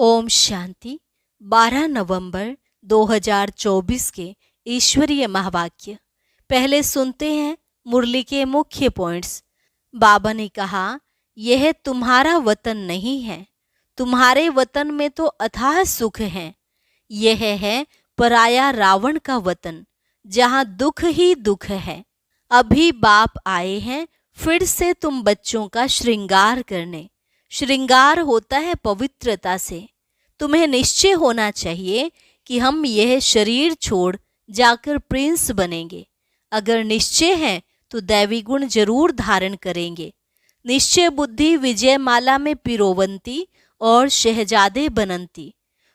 ओम शांति। 12 नवंबर 2024 के ईश्वरीय महावाक्य। पहले सुनते हैं मुरली के मुख्य पॉइंट्स। बाबा ने कहा, यह तुम्हारा वतन नहीं है, तुम्हारे वतन में तो अथाह सुख है। यह है पराया रावण का वतन, जहाँ दुख ही दुख है। अभी बाप आए हैं फिर से तुम बच्चों का श्रृंगार करने। श्रृंगार होता है पवित्रता से। तुम्हें निश्चय होना चाहिए कि हम यह शरीर छोड़ जाकर प्रिंस बनेंगे। अगर निश्चय है तो दैवी गुण जरूर धारण करेंगे। निश्चय बुद्धि विजयमाला में पिरोवंती और शहजादे बनंती।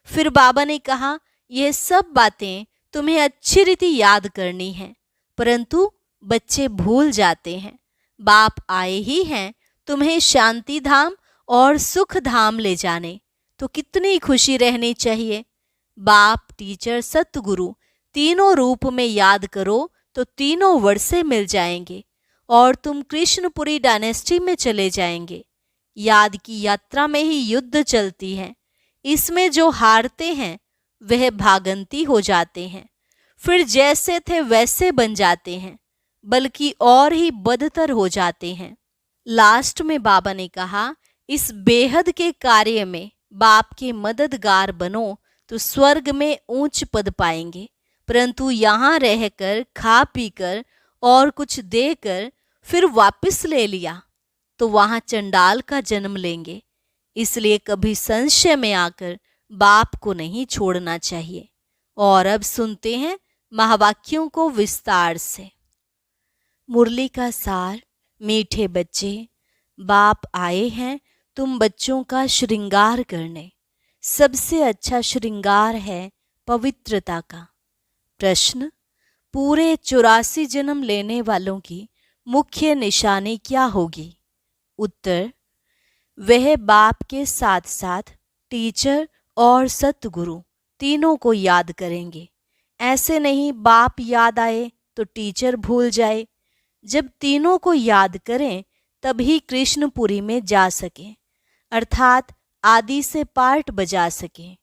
फिर बाबा ने कहा, यह सब बातें तुम्हें अच्छी रीति याद करनी है, परंतु बच्चे भूल जाते हैं। बाप आए ही हैं तुम्हें शांति धाम और सुख धाम ले जाने, तो कितनी खुशी रहनी चाहिए। बाप, टीचर, सतगुरु तीनों रूप में याद करो तो तीनों वर्षे मिल जाएंगे और तुम कृष्णपुरी डायनेस्टी में चले जाएंगे। याद की यात्रा में ही युद्ध चलती है। इसमें जो हारते हैं वह भागंती हो जाते हैं, फिर जैसे थे वैसे बन जाते हैं, बल्कि और ही बदतर हो जाते हैं। लास्ट में बाबा ने कहा, इस बेहद के कार्य में बाप के मददगार बनो तो स्वर्ग में ऊंच पद पाएंगे, परंतु यहाँ रहकर खा पीकर और कुछ देकर फिर वापस ले लिया तो वहाँ चंडाल का जन्म लेंगे। इसलिए कभी संशय में आकर बाप को नहीं छोड़ना चाहिए। और अब सुनते हैं महावाक्यों को विस्तार से। मुरली का सार। मीठे बच्चे, बाप आए हैं तुम बच्चों का श्रृंगार करने। सबसे अच्छा श्रृंगार है पवित्रता का। प्रश्न, पूरे 84 जन्म लेने वालों की मुख्य निशानी क्या होगी? उत्तर, वह बाप के साथ साथ टीचर और सतगुरु तीनों को याद करेंगे। ऐसे नहीं बाप याद आए तो टीचर भूल जाए। जब तीनों को याद करें तभी कृष्णपुरी में जा सकें, अर्थात आदि से पार्ट बजा सकें।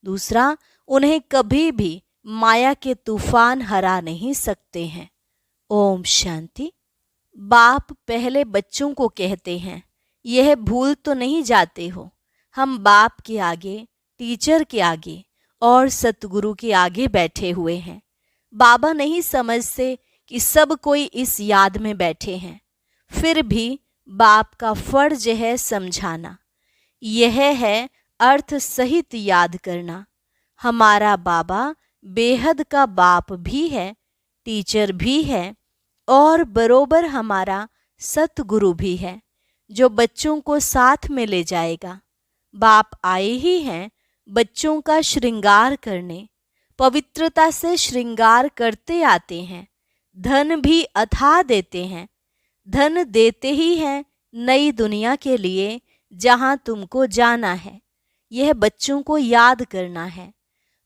दूसरा, उन्हें कभी भी माया के तूफान हरा नहीं सकते हैं। ओम शांति। बाप पहले बच्चों को कहते हैं, यह भूल तो नहीं जाते हो, हम बाप के आगे, टीचर के आगे और सतगुरु के आगे बैठे हुए हैं। बाबा नहीं समझते कि सब कोई इस याद में बैठे हैं, फिर भी बाप का फर्ज है समझाना। यह है अर्थ सहित याद करना। हमारा बाबा बेहद का बाप भी है, टीचर भी है और बरोबर हमारा सतगुरु भी है, जो बच्चों को साथ में ले जाएगा। बाप आए ही हैं बच्चों का श्रृंगार करने। पवित्रता से श्रृंगार करते आते हैं। धन भी अथाह देते हैं। धन देते ही हैं नई दुनिया के लिए जहां तुमको जाना है। यह बच्चों को याद करना है।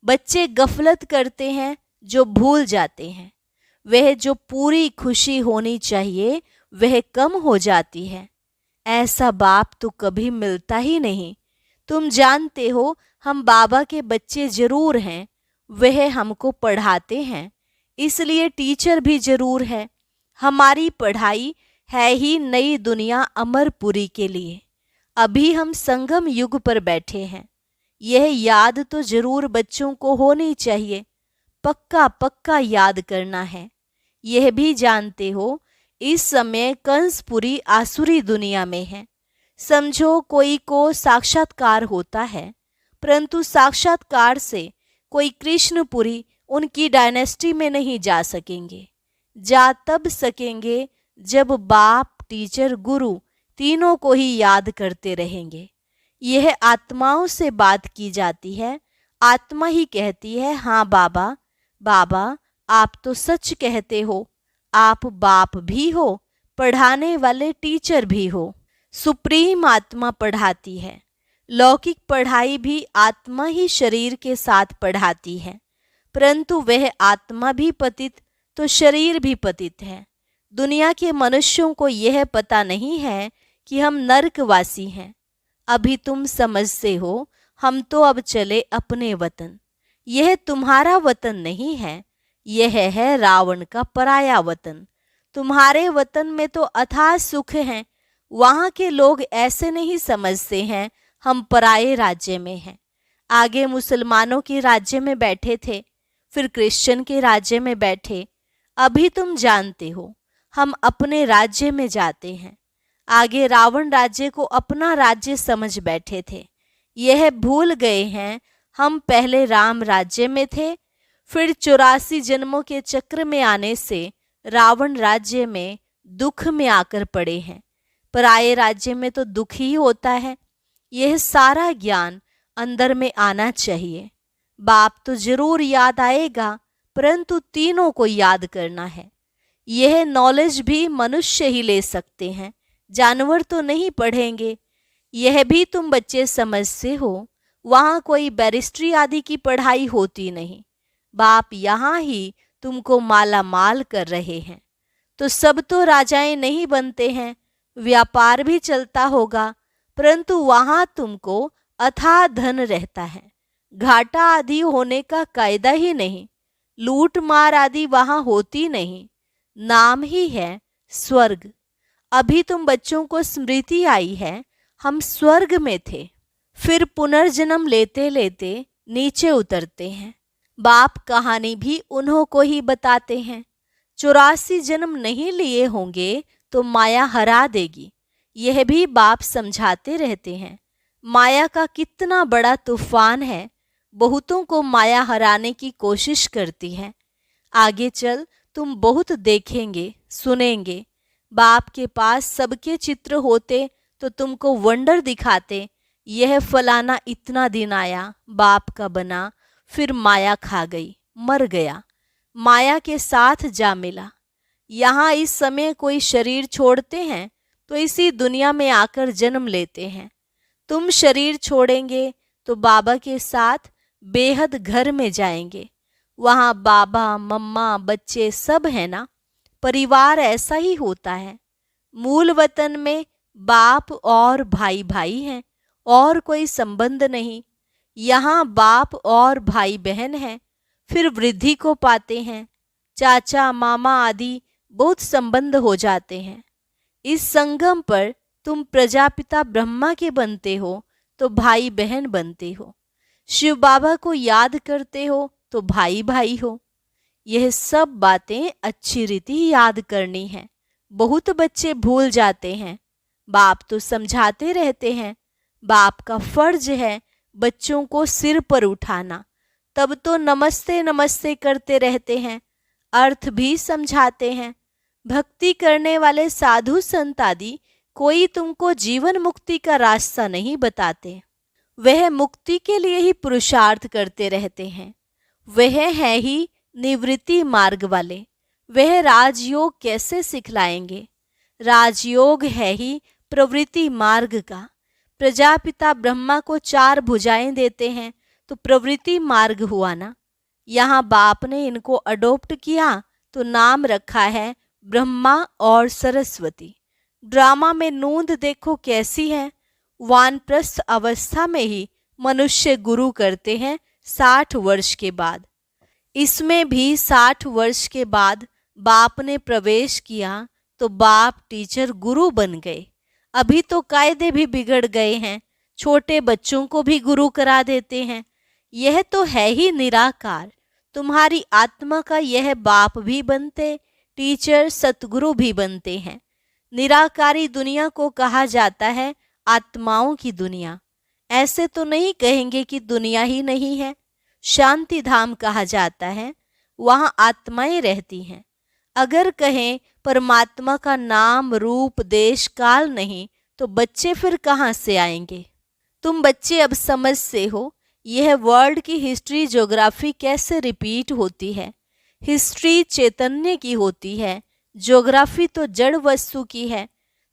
बच्चे गफलत करते हैं जो भूल जाते हैं। वह जो पूरी खुशी होनी चाहिए वह कम हो जाती है। ऐसा बाप तो कभी मिलता ही नहीं। तुम जानते हो हम बाबा के बच्चे जरूर हैं। वह हमको पढ़ाते हैं, इसलिए टीचर भी जरूर है। हमारी पढ़ाई है ही नई दुनिया अमरपुरी के लिए। अभी हम संगम युग पर बैठे हैं। यह याद तो जरूर बच्चों को होनी चाहिए। पक्का पक्का याद करना है। यह भी जानते हो इस समय कंसपुरी आसुरी दुनिया में है। समझो कोई को साक्षात्कार होता है, परंतु साक्षात्कार से कोई कृष्णपुरी उनकी डायनेस्टी में नहीं जा सकेंगे। जा तब सकेंगे जब बाप, टीचर, गुरु तीनों को ही याद करते रहेंगे। यह आत्माओं से बात की जाती है। आत्मा ही कहती है, हाँ बाबा, बाबा आप तो सच कहते हो। आप बाप भी हो, पढ़ाने वाले टीचर भी हो। सुप्रीम आत्मा पढ़ाती है। लौकिक पढ़ाई भी आत्मा ही शरीर के साथ पढ़ाती है, परंतु वह आत्मा भी पतित तो शरीर भी पतित है। दुनिया के मनुष्यों को यह पता नहीं है कि हम नरकवासी हैं। अभी तुम समझते हो हम तो अब चले अपने वतन। यह तुम्हारा वतन नहीं है, यह है रावण का पराया वतन। तुम्हारे वतन में तो अथाह सुख है, वहाँ के लोग ऐसे नहीं समझते हैं हम पराये राज्य में हैं। आगे मुसलमानों के राज्य में बैठे थे, फिर क्रिश्चियन के राज्य में बैठे, अभी तुम जानते हो हम अपने राज्य में जाते हैं। आगे रावण राज्य को अपना राज्य समझ बैठे थे, यह भूल गए हैं हम पहले राम राज्य में थे, फिर 84 जन्मों के चक्र में आने से रावण राज्य में दुख में आकर पड़े हैं। पराये राज्य में तो दुख ही होता है। यह सारा ज्ञान अंदर में आना चाहिए। बाप तो जरूर याद आएगा, परंतु तीनों को याद करना है। यह नॉलेज भी मनुष्य ही ले सकते हैं, जानवर तो नहीं पढ़ेंगे। यह भी तुम बच्चे समझते हो, वहाँ कोई बैरिस्ट्री आदि की पढ़ाई होती नहीं। बाप यहाँ ही तुमको माला माल कर रहे हैं। तो सब तो राजाएं नहीं बनते हैं, व्यापार भी चलता होगा, परंतु वहाँ तुमको अथाह धन रहता है। घाटा आदि होने का कायदा ही नहीं, लूट मार आदि वहाँ होती नहीं। नाम ही है स्वर्ग। अभी तुम बच्चों को स्मृति आई है, हम स्वर्ग में थे, फिर पुनर्जन्म लेते लेते नीचे उतरते हैं। बाप कहानी भी उन्हों को ही बताते हैं। 84 जन्म नहीं लिए होंगे तो माया हरा देगी, यह भी बाप समझाते रहते हैं। माया का कितना बड़ा तूफान है, बहुतों को माया हराने की कोशिश करती है। आगे चल तुम बहुत देखेंगे सुनेंगे। बाप के पास सबके चित्र होते तो तुमको वंडर दिखाते, यह फलाना इतना दिन आया, बाप का बना, फिर माया खा गई, मर गया, माया के साथ जा मिला। यहाँ इस समय कोई शरीर छोड़ते हैं तो इसी दुनिया में आकर जन्म लेते हैं। तुम शरीर छोड़ेंगे तो बाबा के साथ बेहद घर में जाएंगे। वहाँ बाबा मम्मा बच्चे सब है ना, परिवार ऐसा ही होता है। मूल वतन में बाप और भाई भाई हैं, और कोई संबंध नहीं। यहाँ बाप और भाई बहन हैं, फिर वृद्धि को पाते हैं। चाचा मामा आदि बहुत संबंध हो जाते हैं। इस संगम पर तुम प्रजापिता ब्रह्मा के बनते हो तो भाई बहन बनते हो, शिव बाबा को याद करते हो तो भाई भाई हो। यह सब बातें अच्छी रीति याद करनी है। बहुत बच्चे भूल जाते हैं, बाप तो समझाते रहते हैं। बाप का फर्ज है बच्चों को सिर पर उठाना, तब तो नमस्ते नमस्ते करते रहते हैं, अर्थ भी समझाते हैं। भक्ति करने वाले साधु संत आदि कोई तुमको जीवन मुक्ति का रास्ता नहीं बताते, वह मुक्ति के लिए ही पुरुषार्थ करते रहते हैं। वह है ही निवृत्ति मार्ग वाले, वह राजयोग कैसे सिखलाएंगे? राजयोग है ही प्रवृत्ति मार्ग का। प्रजापिता ब्रह्मा को 4 भुजाएं देते हैं तो प्रवृत्ति मार्ग हुआ ना। यहाँ बाप ने इनको अडॉप्ट किया तो नाम रखा है ब्रह्मा और सरस्वती। ड्रामा में नूंद देखो कैसी है। वानप्रस्थ अवस्था में ही मनुष्य गुरु करते हैं 60 वर्ष के बाद। इसमें भी 60 वर्ष के बाद बाप ने प्रवेश किया तो बाप टीचर गुरु बन गए। अभी तो कायदे भी बिगड़ गए हैं, छोटे बच्चों को भी गुरु करा देते हैं। यह तो है ही निराकार। तुम्हारी आत्मा का यह बाप भी बनते, टीचर सतगुरु भी बनते हैं। निराकारी दुनिया को कहा जाता है आत्माओं की दुनिया। ऐसे तो नहीं कहेंगे कि दुनिया ही नहीं है। शांति धाम कहा जाता है, वहाँ आत्माएं रहती हैं। अगर कहें परमात्मा का नाम रूप देश काल नहीं तो बच्चे फिर कहाँ से आएंगे? तुम बच्चे अब समझते हो यह वर्ल्ड की हिस्ट्री ज्योग्राफी कैसे रिपीट होती है। हिस्ट्री चैतन्य की होती है, ज्योग्राफी तो जड़ वस्तु की है।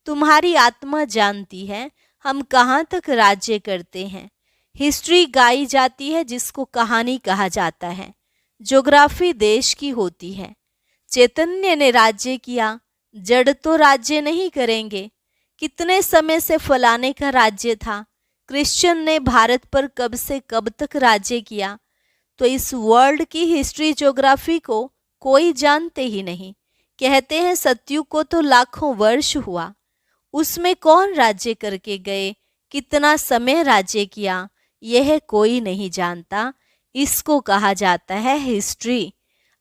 तुम्हारी आत्मा जानती है हम कहाँ तक राज्य करते हैं। हिस्ट्री गाई जाती है जिसको कहानी कहा जाता है। ज्योग्राफी देश की होती है। चैतन्य ने राज्य किया, जड़ तो राज्य नहीं करेंगे। कितने समय से फलाने का राज्य था, क्रिश्चियन ने भारत पर कब से कब तक राज्य किया, तो इस वर्ल्ड की हिस्ट्री ज्योग्राफी को कोई जानते ही नहीं। कहते हैं सतयुग को तो लाखों वर्ष हुआ, उसमें कौन राज्य करके गए, कितना समय राज्य किया, यह कोई नहीं जानता। इसको कहा जाता है हिस्ट्री।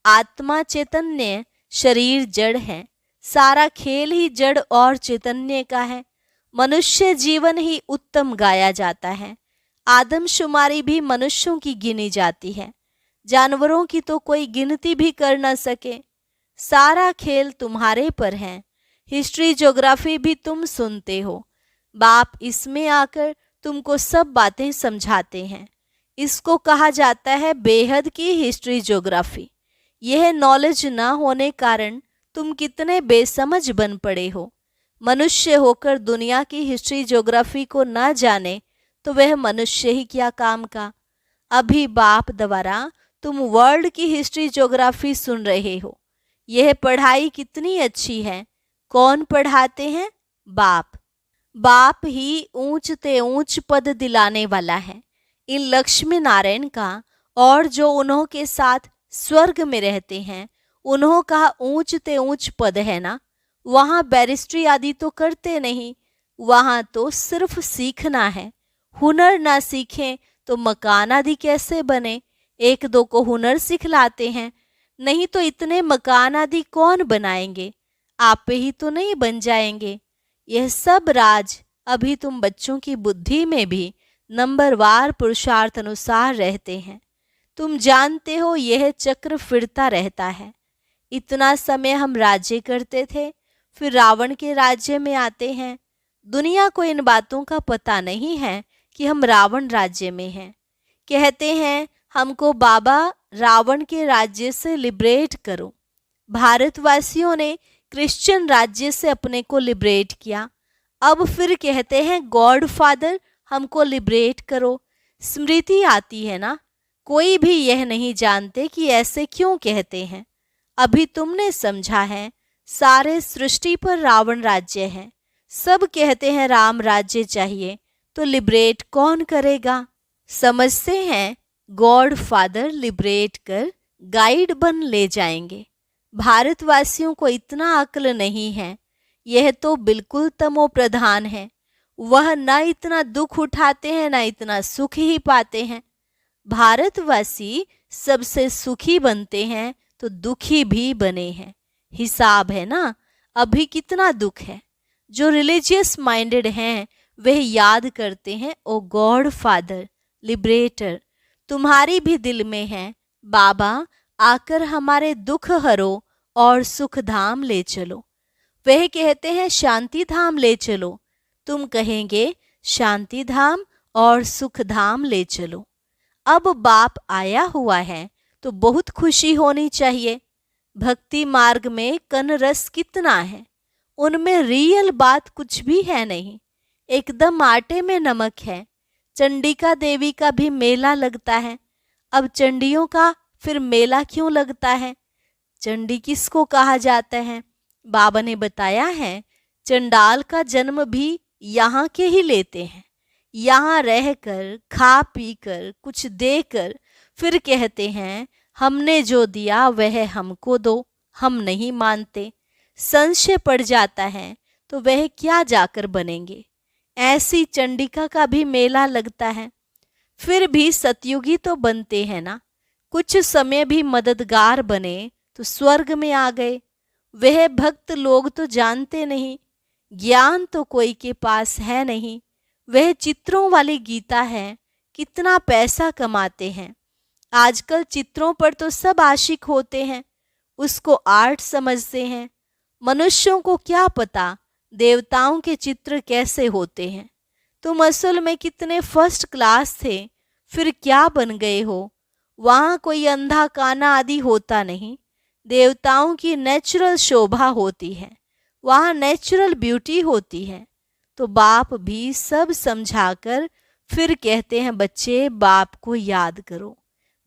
आत्मा चैतन्य, शरीर जड़ है। सारा खेल ही जड़ और चैतन्य का है। मनुष्य जीवन ही उत्तम गाया जाता है। आदमशुमारी भी मनुष्यों की गिनी जाती है, जानवरों की तो कोई गिनती भी कर न सके। सारा खेल तुम्हारे पर है। हिस्ट्री ज्योग्राफी भी तुम सुनते हो। बाप इसमें आकर तुमको सब बातें समझाते हैं। इसको कहा जाता है बेहद की हिस्ट्री ज्योग्राफी। यह नॉलेज ना होने कारण तुम कितने बेसमझ बन पड़े हो। मनुष्य होकर दुनिया की हिस्ट्री ज्योग्राफी को ना जाने तो वह मनुष्य ही क्या काम का। अभी बाप द्वारा तुम वर्ल्ड की हिस्ट्री ज्योग्राफी सुन रहे हो। यह पढ़ाई कितनी अच्छी है। कौन पढ़ाते हैं? बाप। बाप ही ऊंच ते ऊंच पद दिलाने वाला है। इन लक्ष्मी नारायण का और जो उन्हों के साथ स्वर्ग में रहते हैं उन्हों का ऊंच ते ऊंच पद है ना। वहाँ बैरिस्ट्री आदि तो करते नहीं, वहाँ तो सिर्फ सीखना है। हुनर ना सीखें तो मकान आदि कैसे बने। एक दो को हुनर सिखलाते हैं, नहीं तो इतने मकान आदि कौन बनाएंगे। आप ही तो नहीं बन जाएंगे। यह सब राज अभी तुम बच्चों की बुद्धि में भी नंबरवार पुरुषार्थ अनुसार रहते हैं। तुम जानते हो यह चक्र फिरता रहता है। इतना समय हम राज्य करते थे, फिर रावण के राज्य में आते हैं। दुनिया को इन बातों का पता नहीं है कि हम रावण राज्य में हैं। कहते हैं हमको बाबा रावण के राज्य से लिबरेट करो। भारतवासियों ने क्रिश्चियन राज्य से अपने को लिबरेट किया। अब फिर कहते हैं गॉड फादर हमको लिबरेट करो। स्मृति आती है ना। कोई भी यह नहीं जानते कि ऐसे क्यों कहते हैं। अभी तुमने समझा है सारे सृष्टि पर रावण राज्य है। सब कहते हैं राम राज्य चाहिए, तो लिबरेट कौन करेगा? समझते हैं गॉड फादर लिबरेट कर गाइड बन ले जाएंगे। भारतवासियों को इतना अक्ल नहीं है। यह तो बिल्कुल तमो प्रधान है। वह न इतना दुख उठाते हैं न इतना सुख ही पाते हैं। भारतवासी सबसे सुखी बनते हैं तो दुखी भी बने हैं। हिसाब है ना। अभी कितना दुख है। जो रिलीजियस माइंडेड हैं वह याद करते हैं ओ गॉड फादर लिबरेटर तुम्हारी भी दिल में है। बाबा आकर हमारे दुख हरो और सुख धाम ले चलो। वह कहते हैं शांति धाम ले चलो। तुम कहेंगे शांति धाम और सुख धाम ले चलो। अब बाप आया हुआ है तो बहुत खुशी होनी चाहिए। भक्ति मार्ग में कन रस कितना है, उनमें रियल बात कुछ भी है नहीं। एकदम आटे में नमक है। चंडिका देवी का भी मेला लगता है। अब चंडियों का फिर मेला क्यों लगता है? चंडी किसको कहा जाता है? बाबा ने बताया है चंडाल का जन्म भी यहाँ के ही लेते हैं। यहाँ रहकर खा पी कर कुछ देकर फिर कहते हैं हमने जो दिया वह हमको दो। हम नहीं मानते। संशय पड़ जाता है तो वह क्या जाकर बनेंगे। ऐसी चंडिका का भी मेला लगता है। फिर भी सतयुगी तो बनते हैं ना। कुछ समय भी मददगार बने तो स्वर्ग में आ गए। वह भक्त लोग तो जानते नहीं। ज्ञान तो कोई के पास है नहीं। वह चित्रों वाली गीता है। कितना पैसा कमाते हैं। आजकल चित्रों पर तो सब आशिक होते हैं। उसको आर्ट समझते हैं। मनुष्यों को क्या पता देवताओं के चित्र कैसे होते हैं। तुम असल में कितने फर्स्ट क्लास थे, फिर क्या बन गए हो। वहाँ कोई अंधा काना आदि होता नहीं। देवताओं की नेचुरल शोभा होती है। वहाँ नेचुरल ब्यूटी होती है। तो बाप भी सब समझाकर फिर कहते हैं बच्चे बाप को याद करो।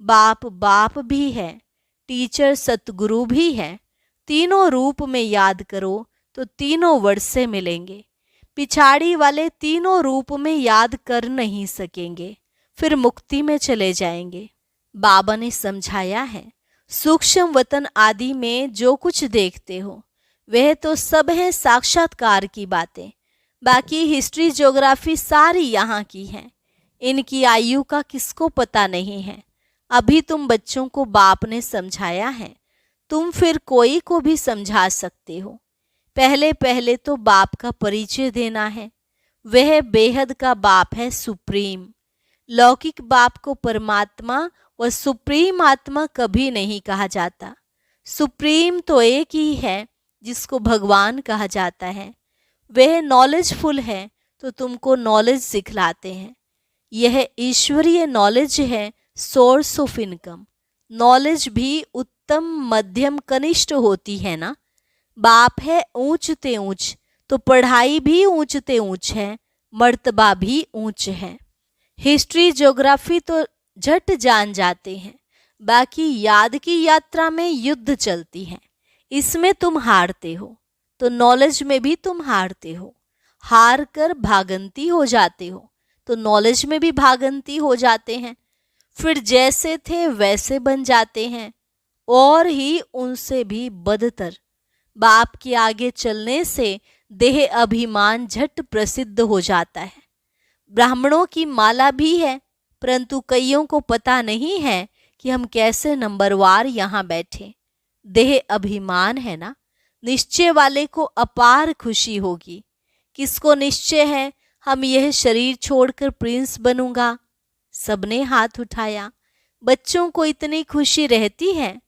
बाप बाप भी है, टीचर सतगुरु भी है। तीनों रूप में याद करो तो तीनों वर्ड से मिलेंगे। पिछाड़ी वाले तीनों रूप में याद कर नहीं सकेंगे, फिर मुक्ति में चले जाएंगे। बाबा ने समझाया है, सूक्ष्म वतन आदि में जो कुछ देखते हो वह तो सब है साक्षात्कार की बातें। बाकी हिस्ट्री ज्योग्राफी सारी यहाँ की है। इनकी आयु का किसको पता नहीं है। अभी तुम बच्चों को बाप ने समझाया है, तुम फिर कोई को भी समझा सकते हो। पहले पहले तो बाप का परिचय देना है। वह बेहद का बाप है, सुप्रीम। लौकिक बाप को परमात्मा व सुप्रीम आत्मा कभी नहीं कहा जाता। सुप्रीम तो एक ही है जिसको भगवान कहा जाता है। वह नॉलेजफुल है तो तुमको नॉलेज सिखलाते हैं। यह ईश्वरीय नॉलेज है, सोर्स ऑफ इनकम। नॉलेज भी उत्तम, मध्यम, कनिष्ठ होती है ना। बाप है ऊंचते ऊंच, तो पढ़ाई भी ऊंचते ऊंच है, मर्तबा भी ऊंच है। हिस्ट्री ज्योग्राफी तो झट जान जाते हैं, बाकी याद की यात्रा में युद्ध चलती है। इसमें तुम हारते हो तो नॉलेज में भी तुम हारते हो। हार कर भागंती हो जाते हो तो नॉलेज में भी भागंती हो जाते हैं। फिर जैसे थे वैसे बन जाते हैं, और ही उनसे भी बदतर। बाप के आगे चलने से देह अभिमान झट प्रसिद्ध हो जाता है। ब्राह्मणों की माला भी है, परंतु कईयों को पता नहीं है कि हम कैसे नंबरवार यहाँ बैठे। देह अभिमान है ना। निश्चय वाले को अपार खुशी होगी। किसको निश्चय है हम यह शरीर छोड़कर प्रिंस बनूंगा? सबने हाथ उठाया। बच्चों को इतनी खुशी रहती है।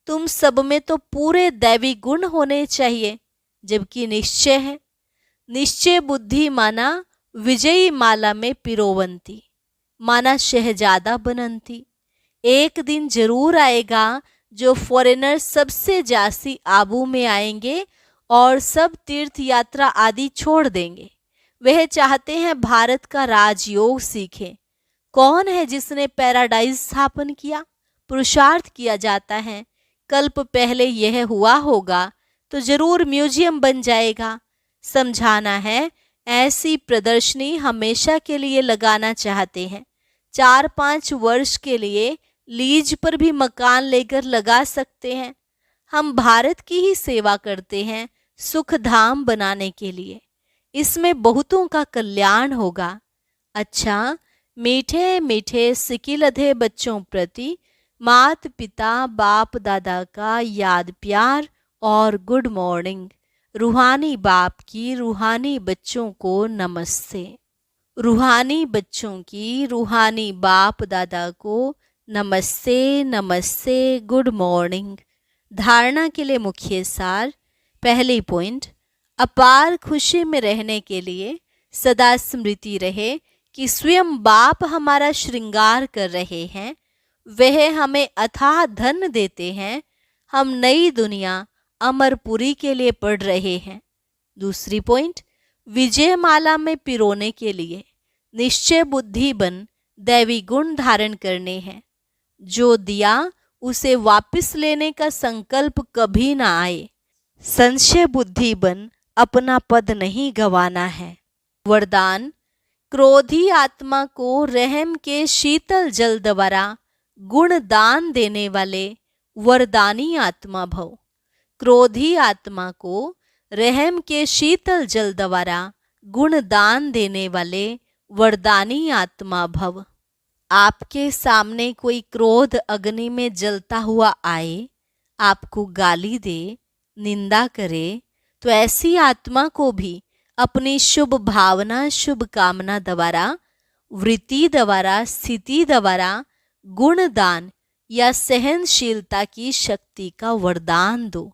तुम सब में तो पूरे दैवी गुण होने चाहिए, जबकि निश्चय है। निश्चय बुद्धि माना विजयी माला में पिरोवंती, माना शहजादा बनंती। एक दिन जरूर आएगा जो फॉरेनर सबसे जासी आबू में आएंगे और सब तीर्थ यात्रा आदि छोड़ देंगे। वह चाहते हैं भारत का राजयोग सीखें। कौन है जिसने पैराडाइज स्थापन किया? पुरुषार्थ किया जाता है। कल्प पहले यह हुआ होगा तो जरूर म्यूजियम बन जाएगा। समझाना है, ऐसी प्रदर्शनी हमेशा के लिए लगाना चाहते हैं। 4-5 वर्ष के लिए लीज पर भी मकान लेकर लगा सकते हैं। हम भारत की ही सेवा करते हैं, सुख धाम बनाने के लिए। इसमें बहुतों का कल्याण होगा। अच्छा, मीठे मीठे सिकिलधे बच्चों प्रति मात पिता बाप दादा का याद प्यार और गुड मॉर्निंग। रूहानी बाप की रूहानी बच्चों को नमस्ते। रूहानी बच्चों की रूहानी बाप दादा को नमस्ते नमस्ते, गुड मॉर्निंग। धारणा के लिए मुख्य सार। पहली पॉइंट, अपार खुशी में रहने के लिए सदा स्मृति रहे कि स्वयं बाप हमारा श्रृंगार कर रहे हैं। वह हमें अथाह धन देते हैं। हम नई दुनिया अमरपुरी के लिए पढ़ रहे हैं। दूसरी पॉइंट, विजय माला में पिरोने के लिए निश्चय बुद्धि बन दैवी गुण धारण करने हैं। जो दिया उसे वापस लेने का संकल्प कभी ना आए। संशय बुद्धि बन अपना पद नहीं गंवाना है। वरदान, क्रोधी आत्मा को रहम के शीतल जल द्वारा गुण दान देने वाले वरदानी आत्मा भव। क्रोधी आत्मा को रहम के शीतल जल द्वारा गुण दान देने वाले वरदानी आत्मा भव। आपके सामने कोई क्रोध अग्नि में जलता हुआ आए, आपको गाली दे, निंदा करे, तो ऐसी आत्मा को भी अपनी शुभ भावना शुभ कामना द्वारा, वृत्ति द्वारा, स्थिति द्वारा गुणदान या सहनशीलता की शक्ति का वरदान दो।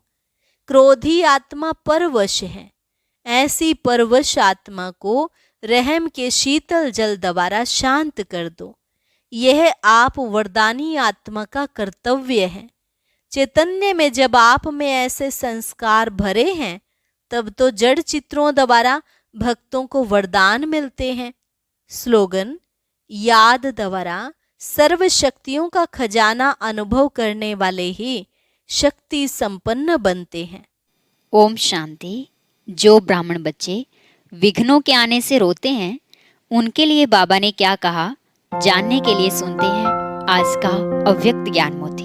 क्रोधी आत्मा परवश है। ऐसी परवश आत्मा को रहम के शीतल जल द्वारा शांत कर दो। यह आप वरदानी आत्मा का कर्तव्य है। चैतन्य में जब आप में ऐसे संस्कार भरे हैं, तब तो जड़ चित्रों द्वारा भक्तों को वरदान मिलते हैं। स्लोगन, याद द्वारा सर्व शक्तियों का खजाना अनुभव करने वाले ही शक्ति संपन्न बनते हैं। ओम शांति। जो ब्राह्मण बच्चे विघ्नों के आने से रोते हैं, उनके लिए बाबा ने क्या कहा, जानने के लिए सुनते हैं आज का अव्यक्त ज्ञान मोती।